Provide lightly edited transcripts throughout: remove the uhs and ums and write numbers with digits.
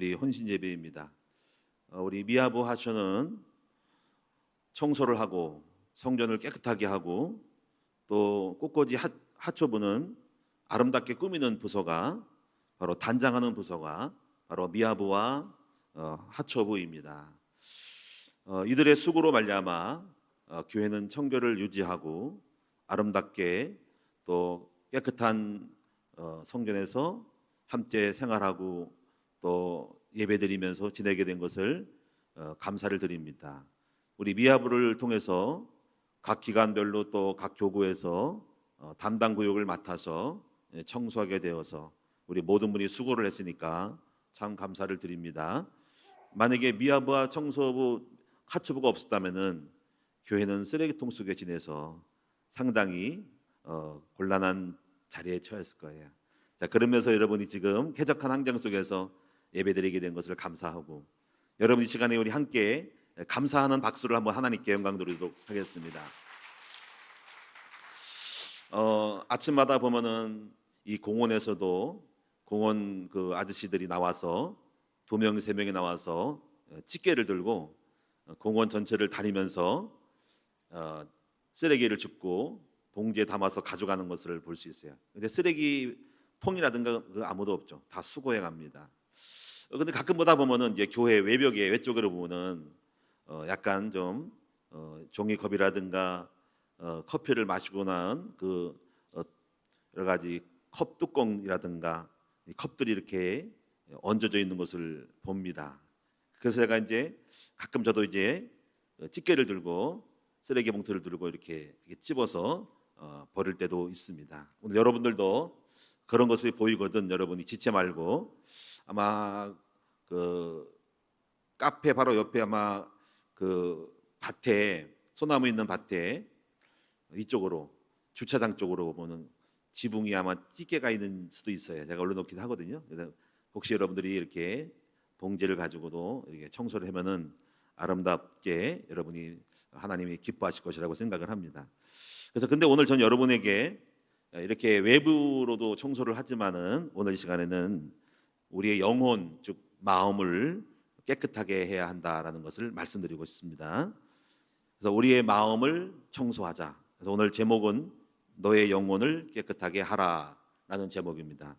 우리 혼신 예배입니다. 우리 미아부 하천은 청소를 하고 성전을 깨끗하게 하고 또 꽃꽂이 하초부는 아름답게 꾸미는 부서가 바로 단장하는 부서가 바로 미아부와 하초부입니다. 이들의 수고로 말미암아 교회는 청결을 유지하고 아름답게 또 깨끗한 성전에서 함께 생활하고 또 예배드리면서 지내게 된 것을 감사를 드립니다. 우리 미아부를 통해서 각 기관별로 또 각 교구에서 담당 구역을 맡아서 청소하게 되어서 우리 모든 분이 수고를 했으니까 참 감사를 드립니다. 만약에 미아부와 청소부, 하초부가 없었다면은 교회는 쓰레기통 속에 지내서 상당히 곤란한 자리에 처했을 거예요. 자, 그러면서 여러분이 지금 쾌적한 환경 속에서 예배드리게 된 것을 감사하고, 여러분 이 시간에 우리 함께 감사하는 박수를 한번 하나님께 영광 드리도록 하겠습니다. 아침마다 보면은 이 공원에서도 공원 그 아저씨들이 나와서 2명, 3명이 나와서 집게를 들고 공원 전체를 다니면서 쓰레기를 줍고 봉지에 담아서 가져가는 것을 볼 수 있어요. 근데 쓰레기 통이라든가 아무도 없죠. 다 수거해 갑니다. 근데 가끔 보다 보면은 이제 교회 외벽에 외쪽으로 보면은 약간 좀 종이컵이라든가 커피를 마시고 난 그 여러 가지 컵 뚜껑이라든가 이 컵들이 이렇게 얹어져 있는 것을 봅니다. 그래서 제가 이제 가끔 저도 이제 집게를 들고 쓰레기 봉투를 들고 이렇게 찝어서 버릴 때도 있습니다. 오늘 여러분들도 그런 것이 보이거든 여러분이 지체 말고 아마 그 카페 바로 옆에 아마 그 밭에 소나무 있는 밭에 이쪽으로 주차장 쪽으로 보면 지붕이 아마 찌개가 있는 수도 있어요. 제가 올려놓기도 하거든요. 그래서 혹시 여러분들이 이렇게 봉지를 가지고도 이렇게 청소를 하면은 아름답게 여러분이 하나님이 기뻐하실 것이라고 생각을 합니다. 그래서 근데 오늘 전 여러분에게 이렇게 외부로도 청소를 하지만은 오늘 이 시간에는 우리의 영혼 즉 마음을 깨끗하게 해야 한다라는 것을 말씀드리고 싶습니다. 그래서 우리의 마음을 청소하자. 그래서 오늘 제목은 너의 영혼을 깨끗하게 하라라는 제목입니다.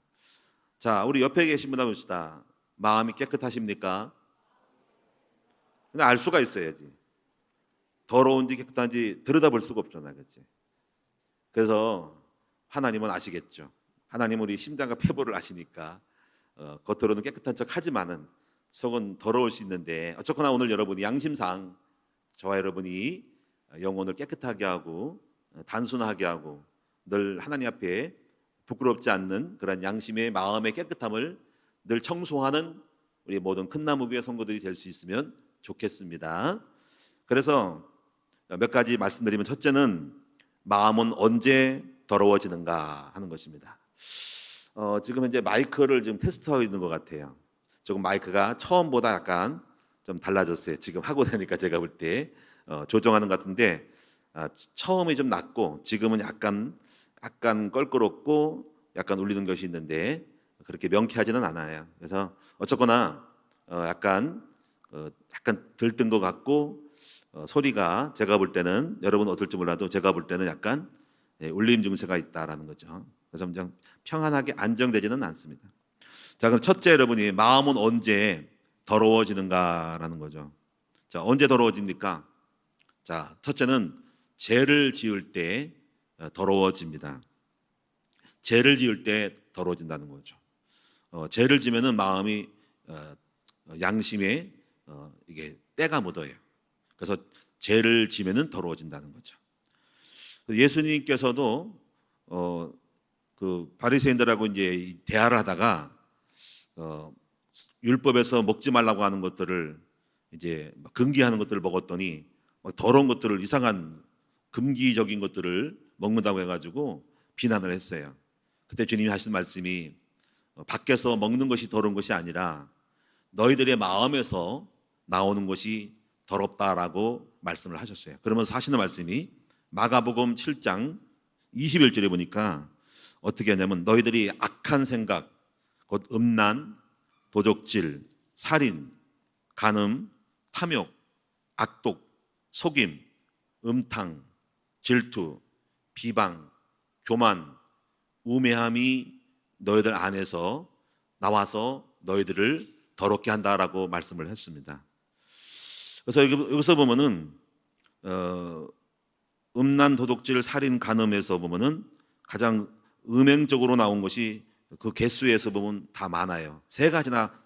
자, 우리 옆에 계신 분 봅시다. 마음이 깨끗하십니까? 근데 알 수가 있어야지. 더러운지 깨끗한지 들여다볼 수가 없잖아, 그렇지? 그래서 하나님은 아시겠죠. 하나님은 우리 심장과 폐부를 아시니까 겉으로는 깨끗한 척 하지만은 속은 더러울 수 있는데 어쨌거나 오늘 여러분이 양심상 저와 여러분이 영혼을 깨끗하게 하고 단순하게 하고 늘 하나님 앞에 부끄럽지 않는 그런 양심의 마음의 깨끗함을 늘 청소하는 우리 모든 큰나무교회 성도들이 될 수 있으면 좋겠습니다. 그래서 몇 가지 말씀드리면 첫째는 마음은 언제 더러워지는가 하는 것입니다. 지금 현재 마이크를 지금 테스트하고 있는 것 같아요. 조금 마이크가 처음보다 약간 좀 달라졌어요. 지금 하고 나니까 제가 볼 때 조정하는 것 같은데 처음이 좀 낮고 지금은 약간 껄끄럽고 약간 울리는 것이 있는데 그렇게 명쾌하지는 않아요. 그래서 어쨌거나 약간 들뜬 것 같고 소리가 제가 볼 때는 여러분 어떨지 몰라도 제가 볼 때는 약간 울림 증세가 있다라는 거죠. 그래서 좀 평안하게 안정되지는 않습니다. 자, 그럼 첫째 여러분이 마음은 언제 더러워지는가라는 거죠. 자, 언제 더러워집니까? 자, 첫째는 죄를 지을 때 더러워집니다. 죄를 지을 때 더러워진다는 거죠. 죄를 지면은 마음이 양심에 이게 때가 묻어요. 그래서 죄를 지면은 더러워진다는 거죠. 예수님께서도 그 바리새인들하고 이제 대화를 하다가 율법에서 먹지 말라고 하는 것들을 이제 금기하는 것들을 먹었더니 더러운 것들을 이상한 금기적인 것들을 먹는다고 해가지고 비난을 했어요. 그때 주님이 하신 말씀이 밖에서 먹는 것이 더러운 것이 아니라 너희들의 마음에서 나오는 것이 더럽다라고 말씀을 하셨어요. 그러면서 하시는 말씀이 마가복음 7장 21절에 보니까 어떻게 하냐면 너희들이 악한 생각 곧 음란, 도적질, 살인, 간음, 탐욕, 악독, 속임, 음탕, 질투, 비방, 교만, 우매함이 너희들 안에서 나와서 너희들을 더럽게 한다라고 말씀을 했습니다. 그래서 여기서 보면은 음란, 도둑질, 살인, 간음에서 보면은 가장 음행적으로 나온 것이 그 개수에서 보면 다 많아요. 세 가지나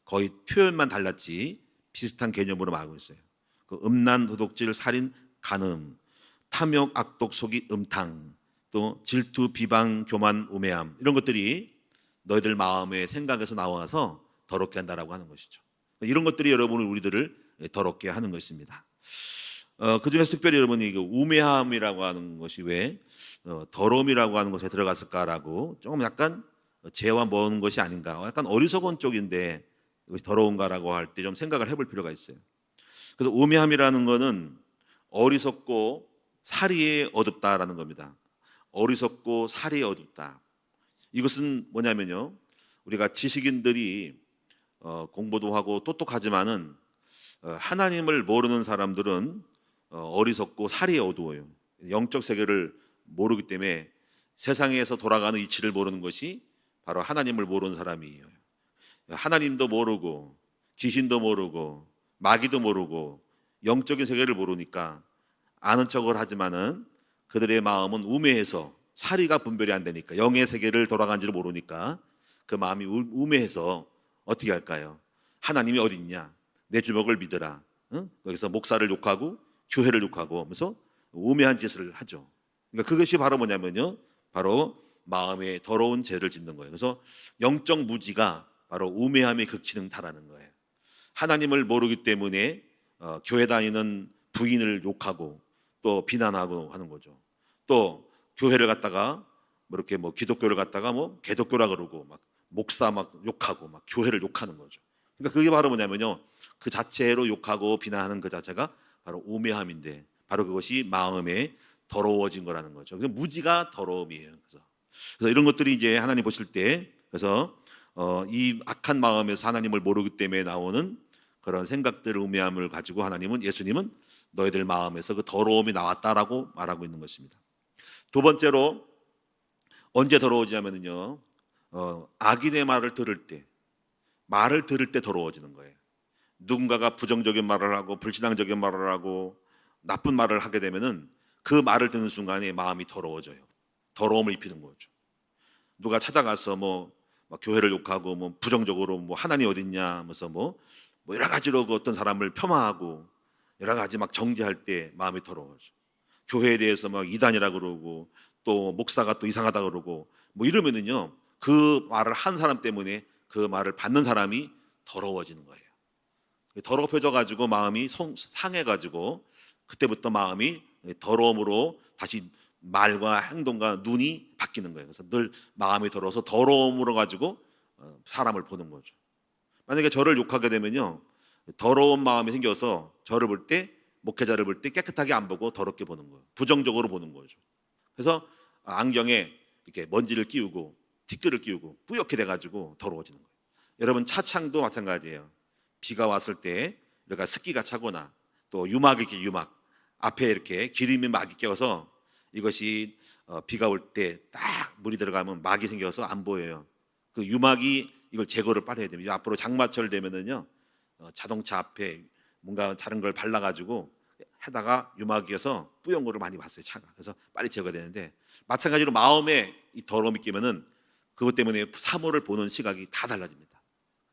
거의 표현만 달랐지 비슷한 개념으로 말하고 있어요. 그 음란, 도둑질, 살인, 간음, 탐욕, 악독, 속이, 음탕, 또 질투, 비방, 교만, 우매함, 이런 것들이 너희들 마음의 생각에서 나와서 더럽게 한다라고 하는 것이죠. 이런 것들이 여러분을 우리들을 더럽게 하는 것입니다. 그 중에서 특별히 여러분이 그 우매함이라고 하는 것이 왜 더러움이라고 하는 것에 들어갔을까라고 조금 약간 죄와 먼 것이 아닌가, 약간 어리석은 쪽인데 이것이 더러운가라고 할 때 좀 생각을 해볼 필요가 있어요. 그래서 우매함이라는 것은 어리석고 사리에 어둡다라는 겁니다. 어리석고 사리에 어둡다. 이것은 뭐냐면요, 우리가 지식인들이 공부도 하고 똑똑하지만은 하나님을 모르는 사람들은 어리석고 사리에 어두워요. 영적 세계를 모르기 때문에 세상에서 돌아가는 이치를 모르는 것이 바로 하나님을 모르는 사람이에요. 하나님도 모르고 귀신도 모르고 마귀도 모르고 영적인 세계를 모르니까 아는 척을 하지만은 그들의 마음은 우매해서 사리가 분별이 안 되니까, 영의 세계를 돌아간지를 모르니까 그 마음이 우매해서 어떻게 할까요? 하나님이 어디 있냐? 내 주먹을 믿으라. 응? 여기서 목사를 욕하고 교회를 욕하고 하면서 우매한 짓을 하죠. 그러니까 그것이 바로 뭐냐면요, 바로 마음에 더러운 죄를 짓는 거예요. 그래서 영적 무지가 바로 우매함에 그치는 다라는 거예요. 하나님을 모르기 때문에 교회 다니는 부인을 욕하고 또 비난하고 하는 거죠. 또 교회를 갔다가 이렇게 기독교를 갔다가 개독교라 그러고 막 목사 막 욕하고 막 교회를 욕하는 거죠. 그러니까 그게 바로 뭐냐면요, 그 자체로 욕하고 비난하는 그 자체가 바로 우매함인데, 바로 그것이 마음에 더러워진 거라는 거죠. 그래서 무지가 더러움이에요. 그래서 이런 것들이 이제 하나님 보실 때, 그래서 이 악한 마음에서 하나님을 모르기 때문에 나오는 그런 생각들, 우매함을 가지고 예수님은 너희들 마음에서 그 더러움이 나왔다라고 말하고 있는 것입니다. 두 번째로 언제 더러워지냐면요, 악인의 말을 들을 때 더러워지는 거예요. 누군가가 부정적인 말을 하고 불신앙적인 말을 하고 나쁜 말을 하게 되면은 그 말을 듣는 순간에 마음이 더러워져요. 더러움을 입히는 거죠. 누가 찾아가서 막 교회를 욕하고 부정적으로 하나님 어디 있냐 하면서 여러 가지로 어떤 사람을 폄하하고 여러 가지 막 정죄할 때 마음이 더러워져. 교회에 대해서 막 이단이라 그러고 또 목사가 또 이상하다 그러고 이러면은요, 그 말을 한 사람 때문에 그 말을 받는 사람이 더러워지는 거예요. 더럽혀져 가지고 마음이 상해가지고 그때부터 마음이 더러움으로 다시 말과 행동과 눈이 바뀌는 거예요. 그래서 늘 마음이 더러워서 더러움으로 가지고 사람을 보는 거죠. 만약에 저를 욕하게 되면요, 더러운 마음이 생겨서 저를 볼 때, 목회자를 볼 때 깨끗하게 안 보고 더럽게 보는 거예요. 부정적으로 보는 거죠. 그래서 안경에 이렇게 먼지를 끼우고 티끌을 끼우고 뿌옇게 돼가지고 더러워지는 거예요. 여러분, 차창도 마찬가지예요. 비가 왔을 때 이렇게 습기가 차거나 또 유막 앞에 이렇게 기름이 막이 껴서 이것이 비가 올 때 딱 물이 들어가면 막이 생겨서 안 보여요. 그 유막이 이걸 제거를 빨리 해야 됩니다. 앞으로 장마철 되면은요, 자동차 앞에 뭔가 다른 걸 발라가지고 하다가 유막이어서 뿌연 거를 많이 봤어요, 차가. 그래서 빨리 제거되는데, 마찬가지로 마음에 이 더러움이 끼면은 그것 때문에 사물을 보는 시각이 다 달라집니다.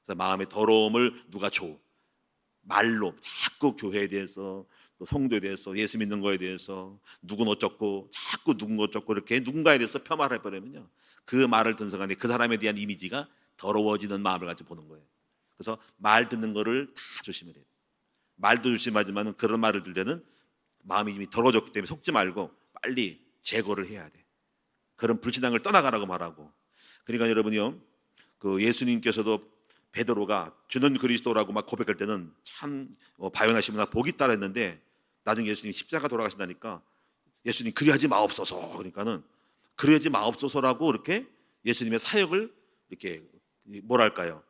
그래서 마음의 더러움을 누가 줘, 말로 자꾸 교회에 대해서 또 성도에 대해서 예수 믿는 거에 대해서 누군 어쩌고 자꾸 누군 어쩌고 이렇게 누군가에 대해서 폄하를 해버리면요, 그 말을 듣는 순간에 그 사람에 대한 이미지가 더러워지는 마음을 가지고 보는 거예요. 그래서 말 듣는 거를 다 조심해야 돼요. 말도 조심하지만 그런 말을 들을 때는 마음이 이미 더러워졌기 때문에 속지 말고 빨리 제거를 해야 돼. 그런 불신앙을 떠나가라고 말하고. 그러니까 여러분이요, 그 예수님께서도 베드로가 주는 그리스도라고 막 고백할 때는 참 바요나시구나, 복이 있다 했는데, 나중에 예수님이 십자가 돌아가신다니까 예수님 그리하지 마옵소서, 그러니까는 그리하지 마옵소서라고 이렇게 예수님의 사역을 이렇게 뭐랄까요,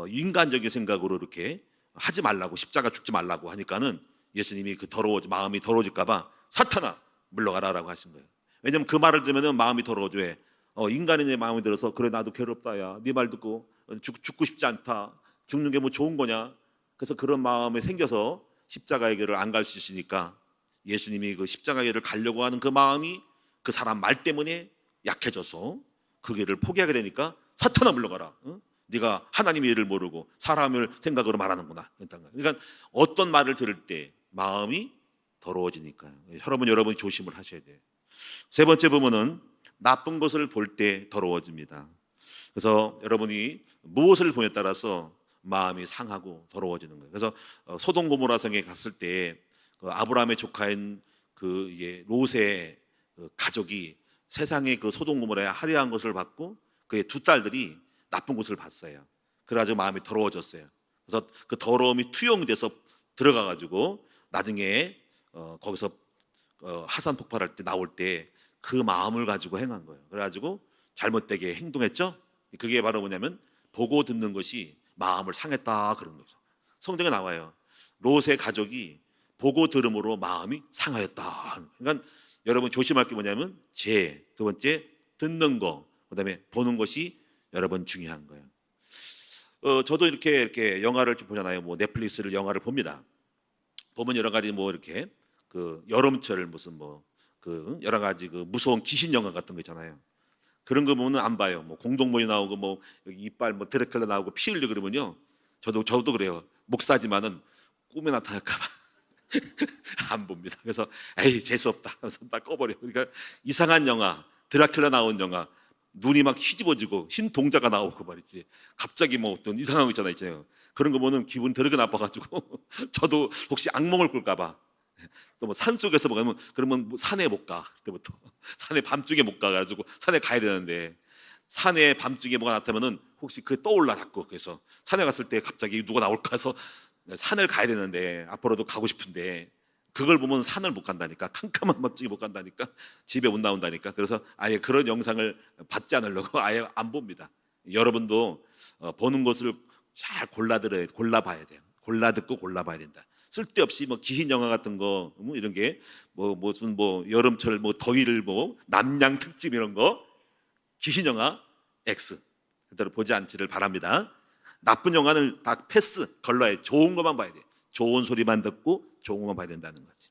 인간적인 생각으로 이렇게 하지 말라고, 십자가 죽지 말라고 하니까는 예수님이 그 마음이 더러워질까봐 사탄아 물러가라라고 하신 거예요. 왜냐하면 그 말을 들으면 마음이 더러워져. 왜? 인간의 내 마음이 들어서 그래 나도 괴롭다야, 네 말 듣고 죽고 싶지 않다, 죽는 게 뭐 좋은 거냐. 그래서 그런 마음이 생겨서 십자가의 길을 안 갈 수 있으니까 예수님이 그 십자가의 길을 가려고 하는 그 마음이 그 사람 말 때문에 약해져서 그 길을 포기하게 되니까 사탄아 물러가라. 네가 하나님의 일을 모르고 사람을 생각으로 말하는구나. 그러니까 어떤 말을 들을 때 마음이 더러워지니까요. 여러분이 조심을 하셔야 돼요. 세 번째 부분은 나쁜 것을 볼 때 더러워집니다. 그래서 여러분이 무엇을 보냐에 따라서 마음이 상하고 더러워지는 거예요. 그래서 소돔 고모라 성에 갔을 때 그 아브라함의 조카인 그 롯의 가족이 세상의 그 소돔 고모라의 화려한 것을 받고 그의 두 딸들이 나쁜 것을 봤어요. 그래가지고 마음이 더러워졌어요. 그래서 그 더러움이 투영이 돼서 들어가가지고 나중에 거기서 화산 폭발할 때 나올 때 그 마음을 가지고 행한 거예요. 그래가지고 잘못되게 행동했죠. 그게 바로 뭐냐면 보고 듣는 것이 마음을 상했다 그런 거죠. 성경에 나와요. 롯의 가족이 보고 들음으로 마음이 상하였다. 그러니까 여러분 조심할 게 뭐냐면 두 번째 듣는 거, 그다음에 보는 것이 여러분 중요한 거예요. 저도 이렇게 영화를 좀 보잖아요. 뭐 넷플릭스를 영화를 봅니다. 보면 여러 가지 뭐 이렇게 그 여름철 무슨 뭐 그 여러 가지 그 무서운 귀신 영화 같은 거 있잖아요. 그런 거 보면 안 봐요. 뭐 공동모이 나오고 뭐 여기 이빨 뭐 드래큘라 나오고 피 흘리고 그러면요. 저도 그래요. 목사지만은 꿈에 나타날까 봐 안 봅니다. 그래서 에이 재수 없다 하면서 딱 꺼버려. 그러니까 이상한 영화, 드라큘라 나온 영화, 눈이 막 휘집어지고 신동자가 나오고 말이지. 갑자기 뭐 어떤 이상한 거 있잖아요. 그런 거 보면 기분 더럽게 나빠가지고 저도 혹시 악몽을 꿀까 봐. 또 뭐 산속에서 뭐 그러면 뭐 산에 못 가. 그때부터 산에 밤중에 못 가가지고 산에 가야 되는데 산에 밤중에 뭐가 나타나면은 혹시 그게 떠올라 자꾸. 그래서 산에 갔을 때 갑자기 누가 나올까 해서 산을 가야 되는데 앞으로도 가고 싶은데 그걸 보면 산을 못 간다니까. 캄캄한 밤중에 못 간다니까. 집에 못 나온다니까. 그래서 아예 그런 영상을 받지 않으려고 아예 안 봅니다. 여러분도 보는 것을 잘 골라봐야 돼요. 골라 듣고 골라봐야 된다. 쓸데없이 뭐 귀신 영화 같은 거 뭐 이런 게 무슨 뭐 여름철 뭐 더위를 뭐 남양 특집 이런 거 귀신 영화 X 그대로 보지 않기를 바랍니다. 나쁜 영화는 다 패스 걸러야 좋은 것만 봐야 돼. 좋은 소리만 듣고 좋은 것만 봐야 된다는 거지.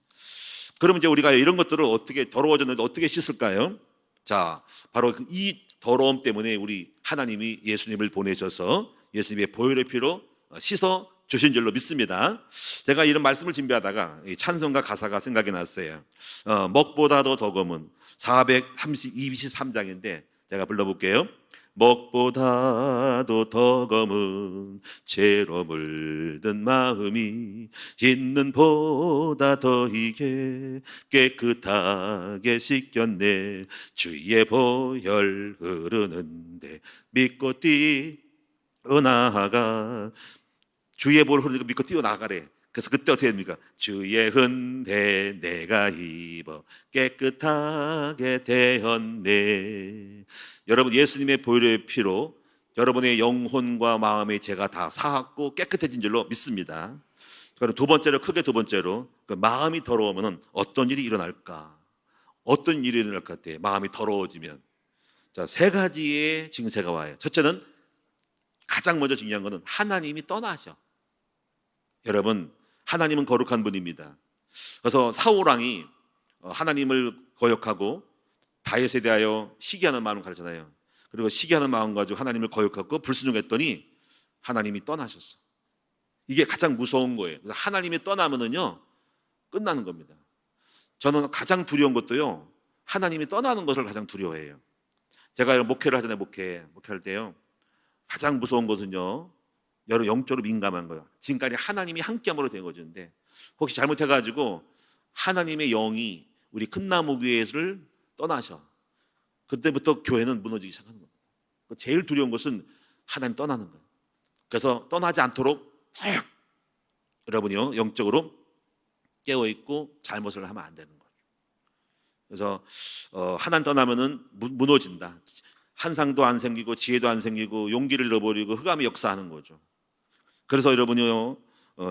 그럼 이제 우리가 이런 것들을 어떻게 더러워졌는데 어떻게 씻을까요? 자, 바로 이 더러움 때문에 우리 하나님이 예수님을 보내셔서 예수님의 보혈의 피로 씻어 주신 줄로 믿습니다. 제가 이런 말씀을 준비하다가 찬송가 가사가 생각이 났어요. 먹보다도 더 검은 423장인데 제가 불러볼게요. 먹보다도 더 검은 죄로 물든 마음이 있는 보다 더 이게 깨끗하게 씻겼네. 주의 보혈 흐르는데 믿고 뛰어나가. 주의 보혈 흐르니까 믿고 뛰어나가래. 그래서 그때 어떻게 됩니까? 주의 흔대 내가 입어 깨끗하게 되었네. 여러분 예수님의 보혈의 피로 여러분의 영혼과 마음의 죄가 다 사하고 깨끗해진 줄로 믿습니다. 그럼 크게 두 번째로 그 마음이 더러우면 어떤 일이 일어날까? 어떤 일이 일어날 것 같아요? 마음이 더러워지면 자, 세 가지의 증세가 와요. 첫째는 가장 먼저 중요한 것은 하나님이 떠나셔. 여러분 하나님은 거룩한 분입니다. 그래서 사울 왕이 하나님을 거역하고 다윗에 대하여 시기하는 마음을 가르쳤잖아요. 그리고 시기하는 마음 가지고 하나님을 거역하고 불순종했더니 하나님이 떠나셨어. 이게 가장 무서운 거예요. 그래서 하나님이 떠나면은요 끝나는 겁니다. 저는 가장 두려운 것도요 하나님이 떠나는 것을 가장 두려워해요. 제가 목회를 하잖아요. 목회할 때요 가장 무서운 것은요 여러 영적으로 민감한 거예요. 지금까지 하나님이 함께함으로 된 거였는데 혹시 잘못해가지고 하나님의 영이 우리 큰나무교회를 떠나셔. 그때부터 교회는 무너지기 시작하는 겁니다. 제일 두려운 것은 하나님 떠나는 거예요. 그래서 떠나지 않도록 여러분이요 영적으로 깨어있고 잘못을 하면 안 되는 거예요. 그래서 하나님 떠나면은 무너진다. 환상도 안 생기고 지혜도 안 생기고 용기를 잃어버리고 흑암이 역사하는 거죠. 그래서 여러분이요,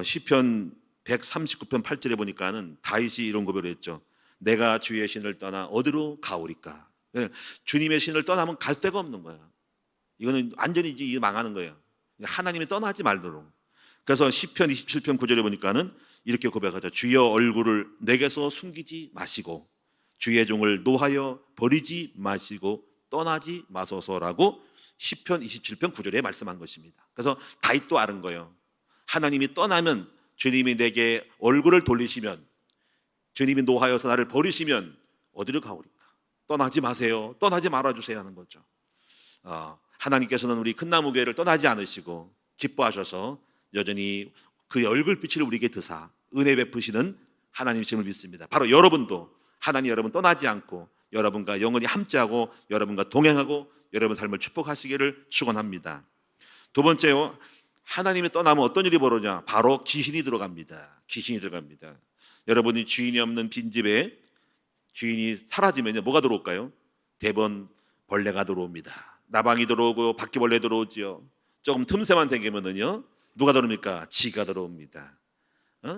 시편 139편 8절에 보니까는 다윗이 이런 고백을 했죠. 내가 주의 신을 떠나 어디로 가오리까? 주님의 신을 떠나면 갈 데가 없는 거야. 이거는 완전히 망하는 거예요. 하나님이 떠나지 말도록. 그래서 시편 27편 9절에 보니까는 이렇게 고백하죠. 주여 얼굴을 내게서 숨기지 마시고 주의 종을 노하여 버리지 마시고 떠나지 마소서라고 시편 27편 9절에 말씀한 것입니다. 그래서 다윗도 아는 거예요. 하나님이 떠나면, 주님이 내게 얼굴을 돌리시면, 주님이 노하여서 나를 버리시면 어디를 가오리까? 떠나지 마세요. 떠나지 말아주세요 하는 거죠. 하나님께서는 우리 큰나무교회를 떠나지 않으시고 기뻐하셔서 여전히 그의 얼굴빛을 우리에게 드사 은혜 베푸시는 하나님이심을 믿습니다. 바로 여러분도 하나님 여러분 떠나지 않고 여러분과 영원히 함께하고 여러분과 동행하고 여러분 삶을 축복하시기를 축원합니다. 두 번째요, 하나님이 떠나면 어떤 일이 벌어지냐? 바로 귀신이 들어갑니다. 귀신이 들어갑니다. 여러분이 주인이 없는 빈집에 주인이 사라지면요, 뭐가 들어올까요? 대번 벌레가 들어옵니다. 나방이 들어오고 바퀴벌레 들어오지요. 조금 틈새만 생기면은요, 누가 들어옵니까? 쥐가 들어옵니다.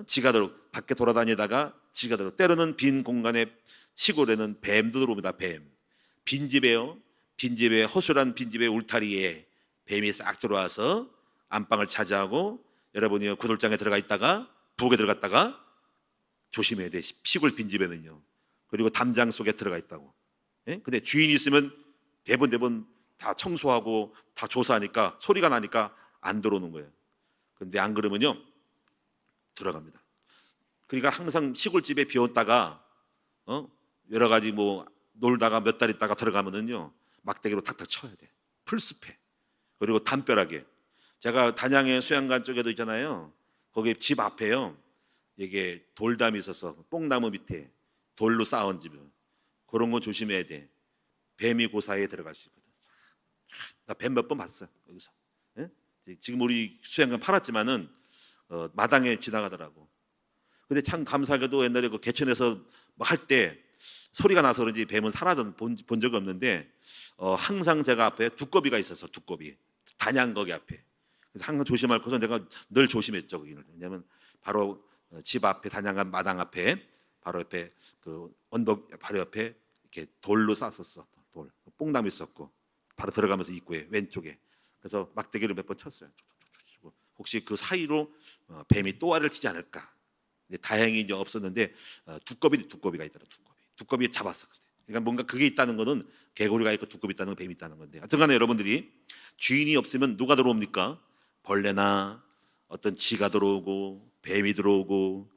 쥐가 밖에 돌아다니다가 쥐가 들어. 때로는 빈 공간에 시골에는 뱀도 들어옵니다. 뱀. 빈집에요. 빈집에 허술한 빈집의 울타리에 뱀이 싹 들어와서 안방을 차지하고 여러분이 구들장에 들어가 있다가 부엌에 들어갔다가 조심해야 돼. 시골 빈집에는요. 그리고 담장 속에 들어가 있다고. 예? 근데 주인이 있으면 대번 다 청소하고 다 조사하니까 소리가 나니까 안 들어오는 거예요. 근데 안 그러면요, 들어갑니다. 그러니까 항상 시골집에 비웠다가 여러 가지 놀다가 몇 달 있다가 들어가면은요, 막대기로 탁탁 쳐야 돼. 풀숲에. 그리고 담벼락에. 제가 단양의 수양관 쪽에도 있잖아요. 거기 집 앞에요, 이게 돌담이 있어서 뽕나무 밑에 돌로 쌓은 집이요. 그런 거 조심해야 돼. 뱀이 그 사이에 들어갈 수 있거든. 나 뱀 몇 번 봤어 여기서. 예? 지금 우리 수양관 팔았지만은 마당에 지나가더라고. 근데 참 감사하게도 옛날에 그 개천에서 할 때 소리가 나서 그런지 뱀은 사라져 본 적이 없는데 항상 제가 앞에 두꺼비가 있었어. 두꺼비. 단양 거기 앞에. 그래서 항상 조심할 것은 내가 늘 조심했죠. 거기는. 왜냐하면 바로 집 앞에 단양간 마당 앞에 바로 옆에 그 언덕 바로 옆에 이렇게 돌로 쌌었어. 돌. 뽕나무 있었고 바로 들어가면서 입구에 왼쪽에. 그래서 막대기를 몇 번 쳤어요. 혹시 그 사이로 뱀이 또 알을 치지 않을까. 근데 다행히 이제 없었는데 두꺼비가 있더라. 두꺼비 잡았어. 그러니까 뭔가 그게 있다는 거는 개구리가 있고 두꺼비 있다는 건 뱀이 있다는 건데. 하여튼간에 여러분들이 주인이 없으면 누가 들어옵니까? 벌레나 어떤 쥐가 들어오고 뱀이 들어오고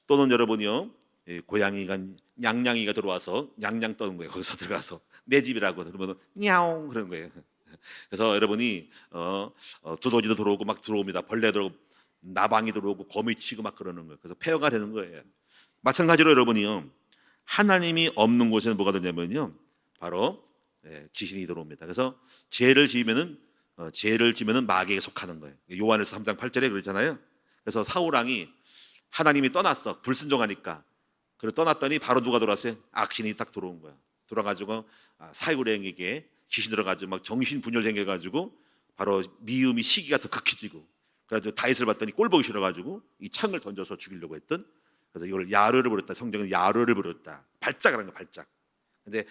또는 여러분이요, 고양이가 냥냥이가 들어와서 냥냥 떠는 거예요. 거기서 들어가서 내 집이라고 그러면 냐옹 그러는 거예요. 그래서 여러분이 두더지도 들어오고 막 들어옵니다. 벌레 들어오고 나방이 들어오고 거미 치고 막 그러는 거예요. 그래서 폐허가 되는 거예요. 마찬가지로 여러분이요, 하나님이 없는 곳에는 뭐가 되냐면요, 바로 귀신이 들어옵니다. 그래서 죄를 지으면은 마귀에게 속하는 거예요. 요한에서 3장 8절에 그러잖아요. 그래서 사울 왕이 하나님이 떠났어. 불순종하니까. 그래서 떠났더니 바로 누가 들어왔어요? 악신이 딱 들어온 거야. 들어가지고 사울왕에게 귀신 들어가지고 막 정신 분열 생겨가지고 바로 미움이 시기가 더 극해지고, 그래가지고 다윗을 봤더니 꼴보기 싫어가지고 이 창을 던져서 죽이려고 했던. 그래서 이걸 야르를 부렸다. 성경은 야르를 부렸다. 발작이라는 거, 발작. 근데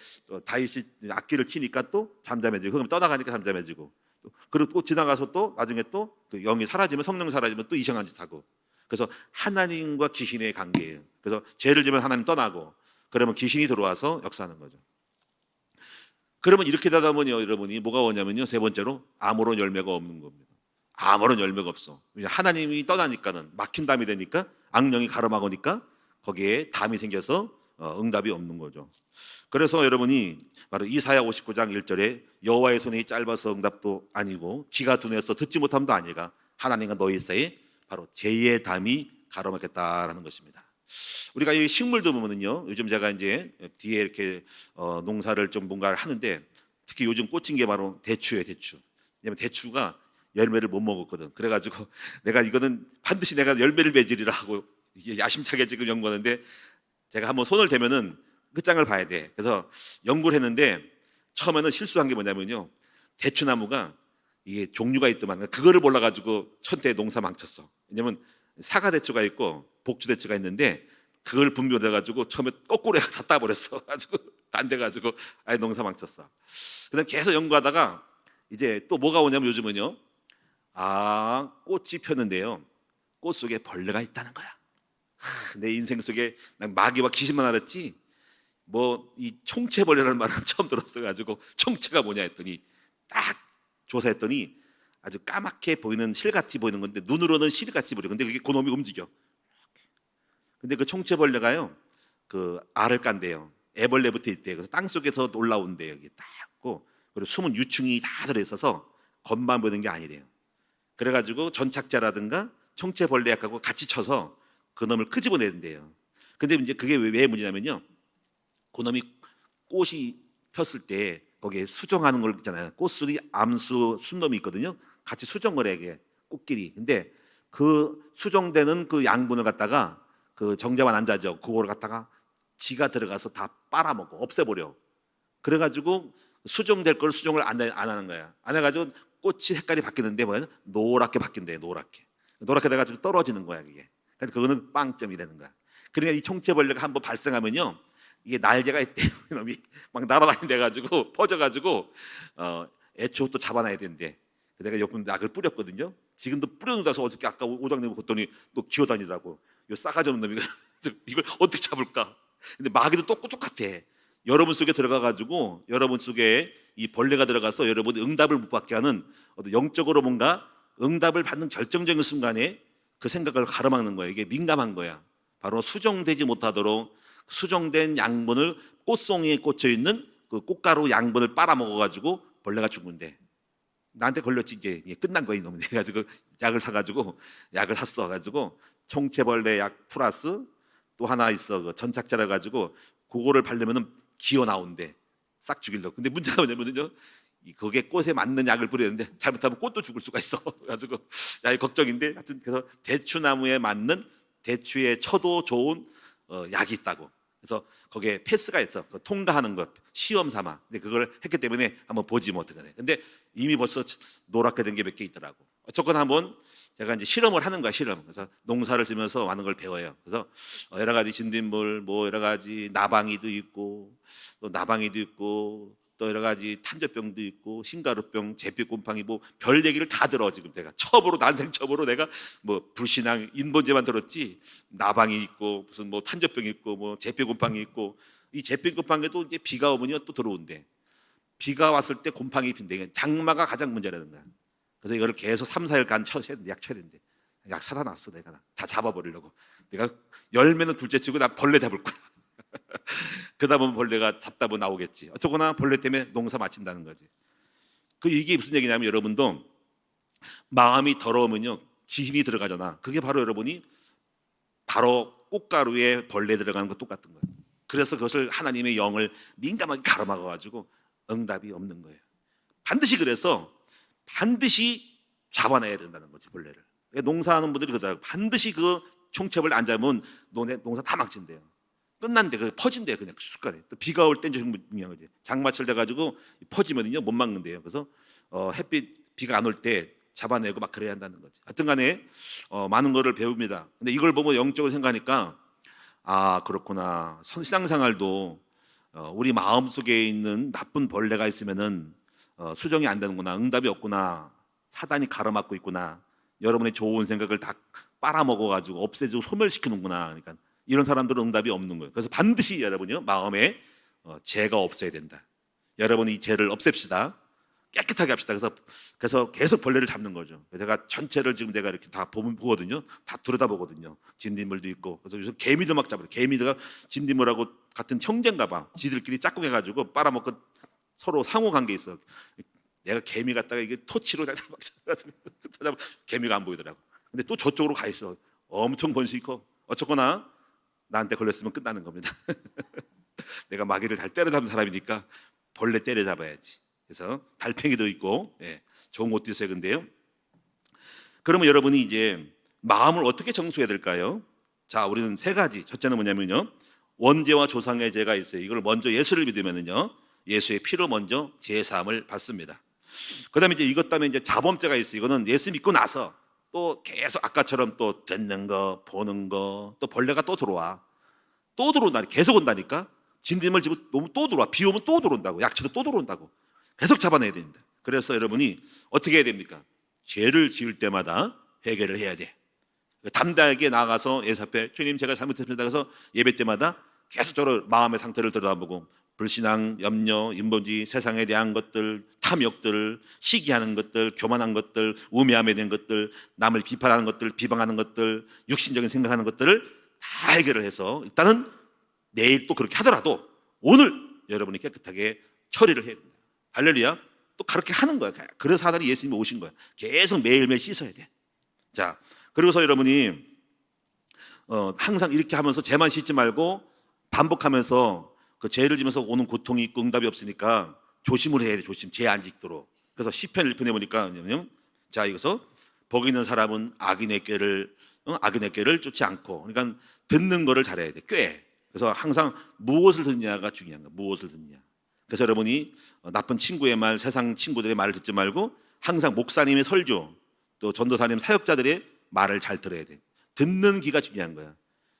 다윗이 악기를 키니까 또 잠잠해지고, 그럼 떠나가니까 잠잠해지고, 그리고 또 지나가서 또 나중에 또 그 영이 사라지면, 성령 사라지면 또 이상한 짓 하고. 그래서 하나님과 귀신의 관계예요. 그래서 죄를 지면 하나님 떠나고, 그러면 귀신이 들어와서 역사하는 거죠. 그러면 이렇게 되다 보니 여러분이 뭐가 오냐면요, 세 번째로 아무런 열매가 없는 겁니다. 아무런 열매가 없어. 하나님이 떠나니까는 막힌 담이 되니까, 악령이 가로막으니까 거기에 담이 생겨서 응답이 없는 거죠. 그래서 여러분이 바로 이사야 59장 1절에 여호와의 손이 짧아서 응답도 아니고 귀가 둔해서 듣지 못함도 아니라 하나님과 너희 사이에 바로 죄의 담이 가로막혔다라는 것입니다. 우리가 이 식물도 보면은요, 요즘 제가 이제 뒤에 이렇게 농사를 좀 뭔가를 하는데 특히 요즘 꽂힌 게 바로 대추예요. 대추. 왜냐면 대추가 열매를 못 먹었거든. 그래가지고 내가 이거는 반드시 내가 열매를 맺으리라 하고 야심차게 지금 연구하는데, 제가 한번 손을 대면은 끝장을 봐야 돼. 그래서 연구를 했는데 처음에는 실수한 게 뭐냐면요, 대추나무가 이게 종류가 있더만 그거를 몰라가지고 천태 농사 망쳤어. 왜냐면 사과대추가 있고 복주대추가 있는데 그걸 분별해가지고 처음에 거꾸로 다 따버렸어. 가지고 안 돼가지고 아예 농사 망쳤어. 그다음 계속 연구하다가 이제 또 뭐가 오냐면 요즘은요, 꽃이 폈는데요, 꽃 속에 벌레가 있다는 거야. 내 인생 속에 난 마귀와 귀신만 알았지 뭐 이 총체벌레라는 말은 처음 들었어가지고 총체가 뭐냐 했더니 딱 조사했더니 아주 까맣게 보이는 실같이 보이는 건데 눈으로는 실같이 보여. 근데 그게 그놈이 움직여. 근데 그 총체벌레가요, 그 알을 깐대요. 애벌레 붙어 있대요. 그래서 땅 속에서 올라온대요. 이게 딱 있고, 그리고 숨은 유충이 다 들어 있어서 겉만 보이는 게 아니래요. 그래가지고 전착자라든가 총체벌레약하고 같이 쳐서 그놈을 끄집어내는데요. 근데 이제 그게 왜 문제냐면요, 그놈이 꽃이 폈을 때 거기에 수정하는 걸 있잖아요. 꽃술이 암수 순놈이 있거든요. 같이 수정을 해, 이게 꽃끼리. 근데 그 수정되는 그 양분을 갖다가 그 정자만 앉아죠. 그거를 갖다가 지가 들어가서 다 빨아먹고 없애버려. 그래가지고 수정될 걸 수정을 안 하는 거야. 안 해가지고 꽃이 색깔이 바뀌는데 뭐야? 노랗게 바뀐대. 노랗게 돼가지고 떨어지는 거야, 이게. 그래서 그거는 빵점이 되는 거야. 그러니까 이 총체벌레가 한번 발생하면요, 이게 날개가 있대요. 놈이 막 날아다닌대 가지고 퍼져가지고 애초 또 잡아놔야 된대. 내가 옆에 약을 뿌렸거든요. 지금도 뿌려놓아서 어저께 아까 오장 내고 갔더니 또 기어다니더라고. 이 싸가지 없는 놈이 이걸 어떻게 잡을까? 근데 마귀도 똑같아. 여러분 속에 들어가가지고 여러분 속에 이 벌레가 들어가서 여러분이 응답을 못 받게 하는 어떤 영적으로 뭔가 응답을 받는 결정적인 순간에 그 생각을 가로막는 거예요. 이게 민감한 거야. 바로 수정되지 못하도록 수정된 양분을 꽃송이에 꽂혀 있는 그 꽃가루 양분을 빨아먹어가지고 벌레가 죽는데, 나한테 걸렸지. 이제 끝난 거야 이놈. 그래가지고 약을 사가지고 약을 샀어. 총체벌레 약 플러스 또 하나 있어, 그 전착자라 가지고 그거를 바르면은 기어 나온대. 싹 죽이려고. 근데 문제가 뭐냐면요, 거기에 꽃에 맞는 약을 뿌리는데 잘못하면 꽃도 죽을 수가 있어. 그래가지고 야, 걱정인데, 하여튼 그래서 대추나무에 맞는 대추에 쳐도 좋은 약이 있다고. 그래서 거기에 패스가 있어. 통과하는 것 시험 삼아. 근데 그걸 했기 때문에 한번 보지 뭐 어떡하네. 근데 이미 벌써 노랗게 된 게 몇 개 있더라고. 어쨌거나 한번 제가 이제 실험을 하는 거야, 실험. 그래서 농사를 지면서 많은 걸 배워요. 그래서 여러 가지 진딧물, 뭐 여러 가지 나방이도 있고, 또 나방이도 있고, 또 여러 가지 탄저병도 있고, 신가루병, 제피곰팡이, 뭐 별 얘기를 다 들어. 지금 내가 처음으로, 난생 처음으로 내가 뭐 불신앙 인본제만 들었지, 나방이 있고 무슨 뭐 탄저병이 있고 뭐 제피곰팡이 있고. 이 제피곰팡이도 이제 비가 오면요 또 들어온대. 비가 왔을 때 곰팡이 핀대. 장마가 가장 문제라는 거야. 그래서 이거를 계속 3, 4일간 약 쳐야 된대. 약 사다 놨어. 내가 다 잡아버리려고. 내가 열매는 둘째 치고 나 벌레 잡을 거야. 그러다 보면 벌레가 잡다 보면 나오겠지. 어쩌거나 벌레 때문에 농사 마친다는 거지. 이게 무슨 얘기냐면, 여러분도 마음이 더러우면요 귀신이 들어가잖아. 그게 바로 여러분이 바로 꽃가루에 벌레 들어가는 거 똑같은 거예요. 그래서 그것을 하나님의 영을 민감하게 가로막아가지고 응답이 없는 거예요. 반드시 그래서 반드시 잡아내야 된다는 거지, 벌레를. 농사하는 분들이 그러더라고요. 반드시 그 총체벌레 안 잡으면 농사 다 망친대요. 끝난대. 그 퍼진대요. 그냥 숟가락에. 또 비가 올 때 중요한 거지. 장마철 돼가지고 퍼지면요 못 막는데요. 그래서 비가 안 올 때 잡아내고 막 그래야 한다는 거지. 하여튼간에 많은 거를 배웁니다. 근데 이걸 보고 영적으로 생각하니까, 그렇구나. 신앙생활도 우리 마음 속에 있는 나쁜 벌레가 있으면은 수정이 안 되는구나. 응답이 없구나. 사단이 가로막고 있구나. 여러분의 좋은 생각을 다 빨아먹어가지고 없애주고 소멸시키는구나. 그러니까 이런 사람들은 응답이 없는 거예요. 그래서 반드시 여러분이요 마음에 죄가 없어야 된다. 여러분이 이 죄를 없앱시다. 깨끗하게 합시다. 그래서 계속 벌레를 잡는 거죠. 제가 전체를 지금 내가 이렇게 다 보거든요. 다 들여다보거든요. 진딧물도 있고. 그래서 요즘 개미도 막 잡아요. 개미가 진딧물하고 같은 형제인가 봐. 지들끼리 짝꿍해가지고 빨아먹고 서로 상호 관계 있어. 내가 개미 갖다가 이게 토치로 막 찾아보면 개미가 안 보이더라고. 근데 또 저쪽으로 가 있어. 엄청 번식이 커. 어쨌거나 나한테 걸렸으면 끝나는 겁니다. 내가 마귀를 잘 때려잡는 사람이니까 벌레 때려잡아야지. 그래서 달팽이도 있고, 좋은 옷도 있어요. 근데요, 그러면 여러분이 이제 마음을 어떻게 정수해야 될까요? 자, 우리는 세 가지. 첫째는 뭐냐면요, 원죄와 조상의 죄가 있어요. 이걸 먼저 예수를 믿으면은요 예수의 피로 먼저 제사함을 받습니다. 그다음에 이제 이것 다음에 이제 자범죄가 있어요. 이거는 예수 믿고 나서 또 계속 아까처럼 또 듣는 거, 보는 거, 또 벌레가 또 들어와. 또 들어온다. 계속 온다니까. 진딧물 집어 놓으면 또 들어와. 비 오면 또 들어온다고. 약초도 또 들어온다고. 계속 잡아내야 됩니다. 그래서 여러분이 어떻게 해야 됩니까? 죄를 지을 때마다 회개를 해야 돼. 담대하게 나가서 예수 앞에 주님 제가 잘못했습니다. 그래서 예배 때마다 계속적으로 마음의 상태를 들여다보고 불신앙, 염려, 인본주의, 세상에 대한 것들, 탐욕들, 시기하는 것들, 교만한 것들, 우매함에 대한 것들, 남을 비판하는 것들, 비방하는 것들, 육신적인 생각하는 것들을 다 해결을 해서 일단은 내일 또 그렇게 하더라도 오늘 여러분이 깨끗하게 처리를 해야 된다. 할렐루야. 또 그렇게 하는 거야. 그래서 하나님 예수님이 오신 거야. 계속 매일매일 씻어야 돼. 자, 그리고서 여러분이 항상 이렇게 하면서 죄만 씻지 말고 반복하면서 그 죄를 지면서 오는 고통이 있고 응답이 없으니까 조심을 해야 돼. 조심. 죄 안 짓도록. 그래서 시편 1편에 보니까 자, 이거서 복 있는 사람은 악인의 꾀를 쫓지 않고, 그러니까 듣는 거를 잘해야 돼. 꽤. 그래서 항상 무엇을 듣냐가 중요한 거야. 무엇을 듣냐. 그래서 여러분이 나쁜 친구의 말, 세상 친구들의 말을 듣지 말고 항상 목사님의 설교, 또 전도사님 사역자들의 말을 잘 들어야 돼. 듣는 귀가 중요한 거야.